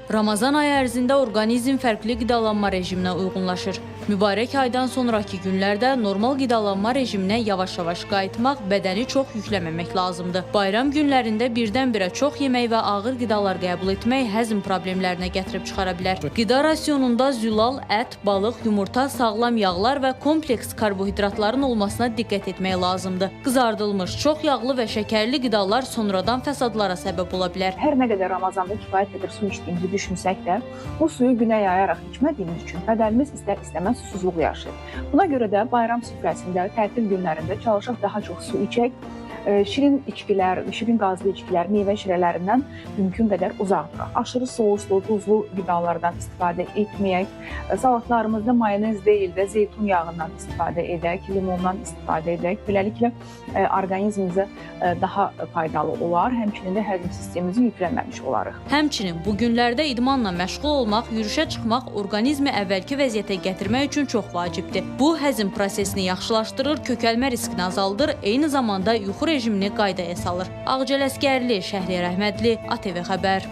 Ramazan ayı ərzində orqanizm fərqli qidalanma rejiminə uyğunlaşır. Mübarək aydan sonraki günlərdə normal qidalanma rejiminə yavaş-yavaş qayıtmaq, bədəni çox yükləməmək lazımdır. Bayram günlərində birdən-birə çox yemək və ağır qidalar qəbul etmək həzm problemlərinə gətirib çıxara bilər. Qida rasionunda zülal, ət, balıq, yumurta, sağlam yağlar və kompleks karbohidratların olmasına diqqət etmək lazımdır. Qızardılmış, çox yağlı və şəkərli qidalar sonradan fəsadlara səbəb ola bilər. Hər nə qədər Ramazanda kifayət qədər su içdiyimizi düşünsək də, bu suyu günə yayaraq içmədiyimiz üçün bədənimiz istər-istəməz susuzluq yaşayır. Buna görə də bayram süfrəsində, tətil günlərində çalışaq daha çox su içək. Şirin içkilər, şirin qazlı içkilər, meyvə şirələrindən mümkün qədər uzaq duraq. Aşırı souslu, duzlu qidalardan istifadə etməyək. Salatlarımızda mayonez deyil də zeytun yağından istifadə edək, limondan istifadə edək. Beləliklə orqanizmimizə daha faydalı olar, həmçinin də həzm sistemimizi yükləməmiş olarıq. Həmçinin bu günlərdə idmanla məşğul olmaq, yürüşə çıxmaq orqanizmi əvvəlki vəziyyətə gətirmək üçün çox vacibdir. Bu, həzm prosesini yaxşılaşdırır, kökəlmə riskini azaldır, eyni zamanda yuxu rejimini qaydaya salır. Ağcəl Əsgərli, Şəhriyar Əhmədli, ATV Xəbər.